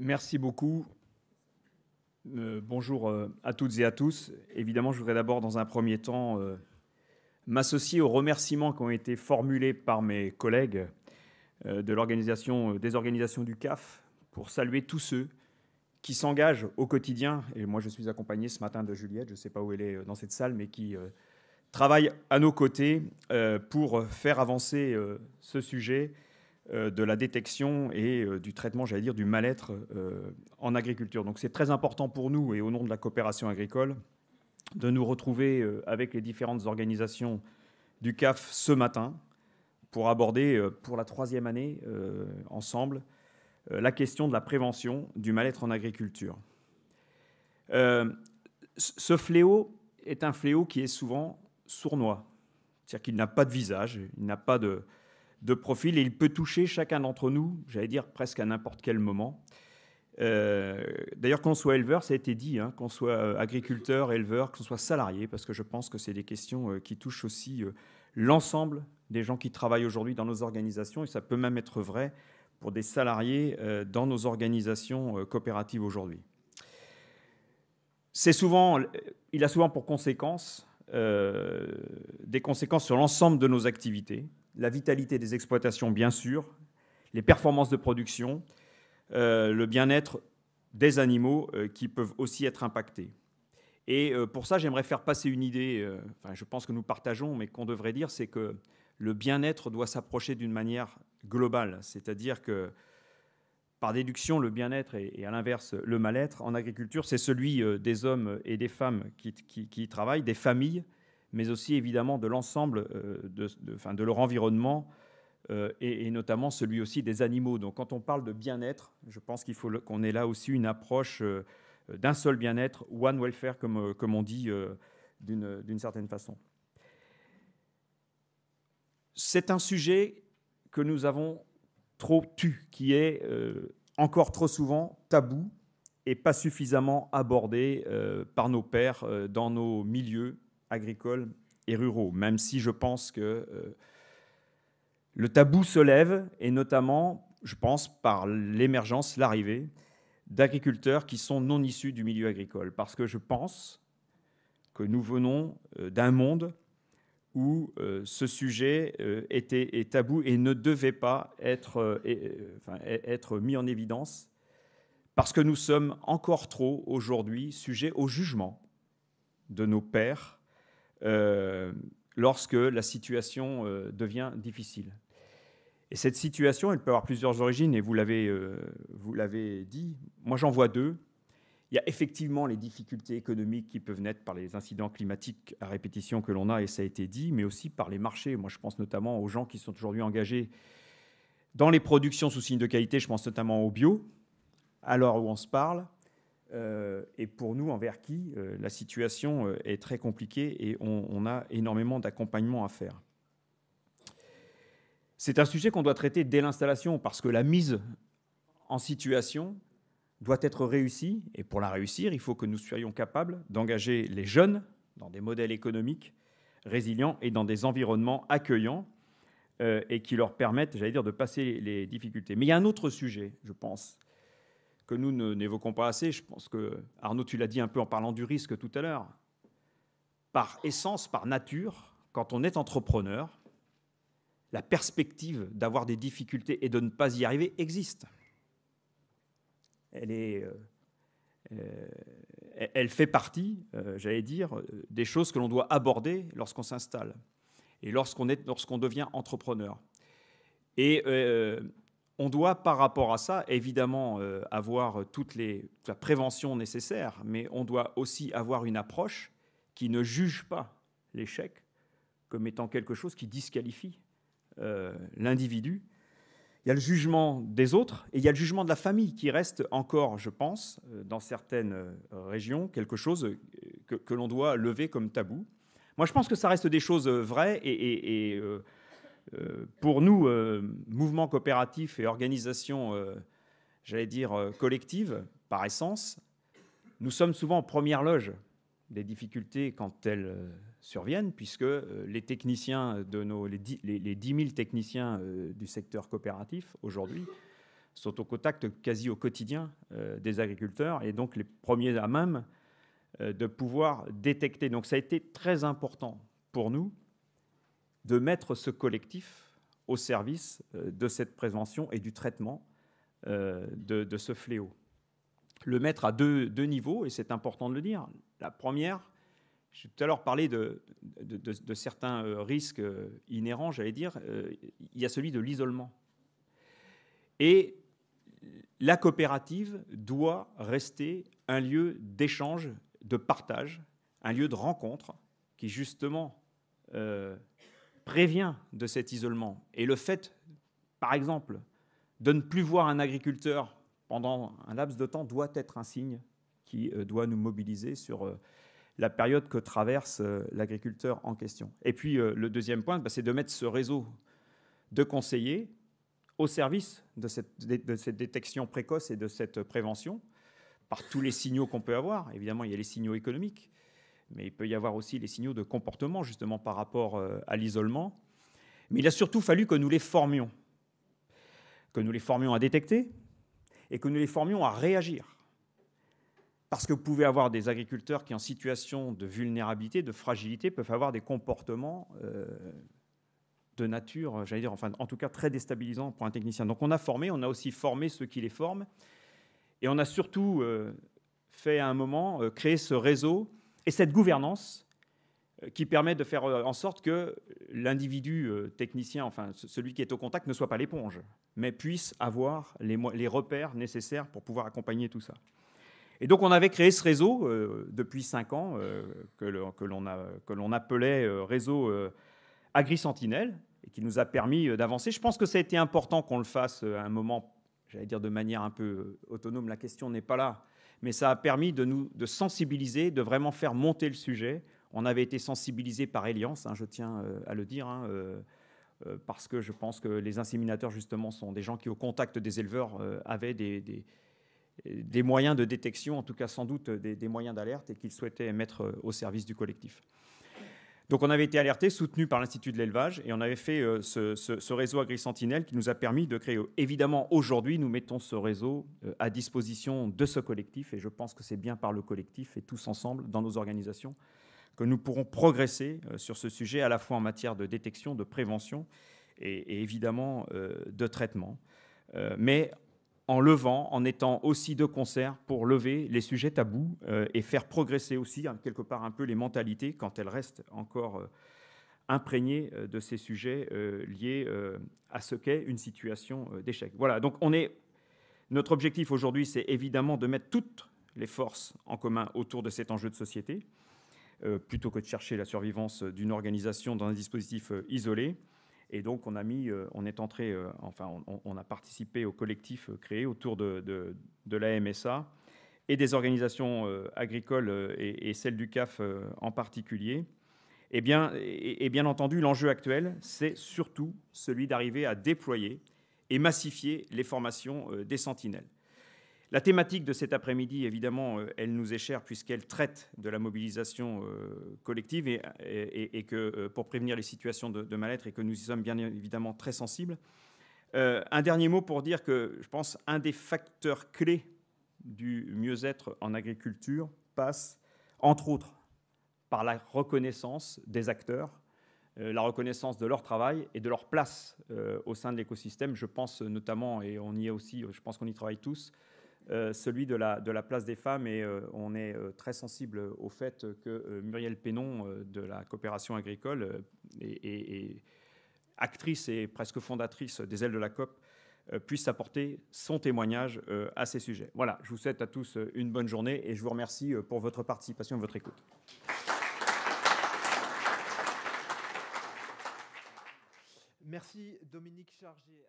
Merci beaucoup. Bonjour à toutes et à tous. Évidemment, je voudrais d'abord, dans un premier temps, m'associer aux remerciements qui ont été formulés par mes collègues des organisations du CAF pour saluer tous ceux qui s'engagent au quotidien. Et moi, je suis accompagné ce matin de Juliette, je ne sais pas où elle est dans cette salle, mais qui travaille à nos côtés pour faire avancer ce sujet de la détection et du traitement, j'allais dire, du mal-être en agriculture. Donc c'est très important pour nous, et au nom de la coopération agricole, de nous retrouver avec les différentes organisations du CAF ce matin pour aborder pour la troisième année ensemble la question de la prévention du mal-être en agriculture. Ce fléau est un fléau qui est souvent sournois, c'est-à-dire qu'il n'a pas de visage, il n'a pas de profil, et il peut toucher chacun d'entre nous, j'allais dire presque à n'importe quel moment. D'ailleurs, qu'on soit éleveur, ça a été dit, qu'on soit agriculteur, éleveur, qu'on soit salarié, parce que je pense que c'est des questions qui touchent aussi l'ensemble des gens qui travaillent aujourd'hui dans nos organisations, et ça peut même être vrai pour des salariés dans nos organisations coopératives aujourd'hui. Il a souvent pour conséquence des conséquences sur l'ensemble de nos activités, la vitalité des exploitations, bien sûr, les performances de production, le bien-être des animaux qui peuvent aussi être impactés. Et pour ça, j'aimerais faire passer une idée, je pense que nous partageons, mais qu'on devrait dire, c'est que le bien-être doit s'approcher d'une manière globale, c'est-à-dire que, par déduction, le bien-être et à l'inverse, le mal-être en agriculture, c'est celui des hommes et des femmes qui y travaillent, des familles, mais aussi évidemment de l'ensemble de leur environnement et notamment celui aussi des animaux. Donc quand on parle de bien-être, je pense qu'il faut qu'on ait là aussi une approche d'un seul bien-être, one welfare comme on dit d'une certaine façon. C'est un sujet que nous avons trop tu, qui est encore trop souvent tabou et pas suffisamment abordé par nos pairs dans nos milieux agricoles et ruraux, même si je pense que le tabou se lève, et notamment, je pense, par l'émergence, l'arrivée d'agriculteurs qui sont non issus du milieu agricole, parce que je pense que nous venons d'un monde où ce sujet est tabou et ne devait pas être mis en évidence, parce que nous sommes encore trop aujourd'hui sujets au jugement de nos pairs lorsque la situation devient difficile. Et cette situation, elle peut avoir plusieurs origines, et vous l'avez dit, moi j'en vois deux. Il y a effectivement les difficultés économiques qui peuvent naître par les incidents climatiques à répétition que l'on a, et ça a été dit, mais aussi par les marchés. Moi, je pense notamment aux gens qui sont aujourd'hui engagés dans les productions sous signe de qualité, je pense notamment au bio, à l'heure où on se parle, et pour nous, envers qui la situation est très compliquée et on a énormément d'accompagnement à faire. C'est un sujet qu'on doit traiter dès l'installation, parce que la mise en situation doit être réussie, et pour la réussir, il faut que nous soyons capables d'engager les jeunes dans des modèles économiques résilients et dans des environnements accueillants et qui leur permettent, j'allais dire, de passer les difficultés. Mais il y a un autre sujet, je pense, que nous n'évoquons pas assez. Je pense que, Arnaud, tu l'as dit un peu en parlant du risque tout à l'heure. Par essence, par nature, quand on est entrepreneur, la perspective d'avoir des difficultés et de ne pas y arriver existe. Elle fait partie, j'allais dire, des choses que l'on doit aborder lorsqu'on s'installe et lorsqu'on devient entrepreneur. Et on doit, par rapport à ça, évidemment, avoir toute la prévention nécessaire, mais on doit aussi avoir une approche qui ne juge pas l'échec comme étant quelque chose qui disqualifie l'individu. Il y a le jugement des autres et il y a le jugement de la famille qui reste encore, je pense, dans certaines régions, quelque chose que l'on doit lever comme tabou. Moi, je pense que ça reste des choses vraies et pour nous, mouvements coopératifs et organisations, j'allais dire, collectives, par essence, nous sommes souvent en première loge des difficultés quand elles surviennent, puisque les techniciens les 10 000 techniciens du secteur coopératif aujourd'hui sont au contact quasi au quotidien des agriculteurs et donc les premiers à même de pouvoir détecter. Donc ça a été très important pour nous de mettre ce collectif au service de cette prévention et du traitement de ce fléau. Le mettre à deux niveaux, et c'est important de le dire. La première, j'ai tout à l'heure parlé de certains risques inhérents, j'allais dire. Il y a celui de l'isolement. Et la coopérative doit rester un lieu d'échange, de partage, un lieu de rencontre qui, justement, prévient de cet isolement. Et le fait, par exemple, de ne plus voir un agriculteur pendant un laps de temps doit être un signe qui doit nous mobiliser sur la période que traverse l'agriculteur en question. Et puis, le deuxième point, c'est de mettre ce réseau de conseillers au service de cette détection précoce et de cette prévention, par tous les signaux qu'on peut avoir. Évidemment, il y a les signaux économiques, mais il peut y avoir aussi les signaux de comportement, justement, par rapport à l'isolement. Mais il a surtout fallu que nous les formions à détecter et que nous les formions à réagir. Parce que vous pouvez avoir des agriculteurs qui, en situation de vulnérabilité, de fragilité, peuvent avoir des comportements de nature, j'allais dire, enfin, en tout cas très déstabilisants pour un technicien. Donc on a aussi formé ceux qui les forment, et on a surtout fait à un moment créer ce réseau et cette gouvernance qui permet de faire en sorte que l'individu technicien, enfin celui qui est au contact, ne soit pas l'éponge, mais puisse avoir les repères nécessaires pour pouvoir accompagner tout ça. Et donc on avait créé ce réseau depuis 5 ans que l'on appelait réseau Agri-Sentinelle, et qui nous a permis d'avancer. Je pense que ça a été important qu'on le fasse à un moment, j'allais dire de manière un peu autonome, la question n'est pas là, mais ça a permis de sensibiliser, de vraiment faire monter le sujet. On avait été sensibilisés par Eliance, je tiens à le dire, parce que je pense que les inséminateurs, justement, sont des gens qui, au contact des éleveurs, avaient des moyens de détection, en tout cas sans doute des moyens d'alerte, et qu'ils souhaitaient mettre au service du collectif. Donc on avait été alertés, soutenus par l'Institut de l'élevage, et on avait fait ce réseau Agri-Sentinelle qui nous a permis de créer. Évidemment, aujourd'hui, nous mettons ce réseau à disposition de ce collectif, et je pense que c'est bien par le collectif et tous ensemble, dans nos organisations, que nous pourrons progresser sur ce sujet, à la fois en matière de détection, de prévention et évidemment de traitement. Mais en étant aussi de concert pour lever les sujets tabous et faire progresser aussi, quelque part, un peu les mentalités quand elles restent encore imprégnées de ces sujets liés à ce qu'est une situation d'échec. Voilà, donc notre objectif aujourd'hui, c'est évidemment de mettre toutes les forces en commun autour de cet enjeu de société, plutôt que de chercher la survivance d'une organisation dans un dispositif isolé. Et donc, on a participé au collectif créé autour de la MSA et des organisations agricoles et celles du CAF en particulier. Et bien entendu, l'enjeu actuel, c'est surtout celui d'arriver à déployer et massifier les formations des sentinelles. La thématique de cet après-midi, évidemment, elle nous est chère puisqu'elle traite de la mobilisation collective et que pour prévenir les situations de mal-être, et que nous y sommes bien évidemment très sensibles. Un dernier mot pour dire que je pense un des facteurs clés du mieux-être en agriculture passe, entre autres, par la reconnaissance des acteurs, la reconnaissance de leur travail et de leur place au sein de l'écosystème. Je pense notamment, et on y est aussi, je pense qu'on y travaille tous, celui de la place des femmes, et on est très sensible au fait que Muriel Pénon de la coopération agricole est actrice et presque fondatrice des Ailes de la COP puisse apporter son témoignage à ces sujets. Voilà, je vous souhaite à tous une bonne journée et je vous remercie pour votre participation et votre écoute. Merci Dominique Chargé.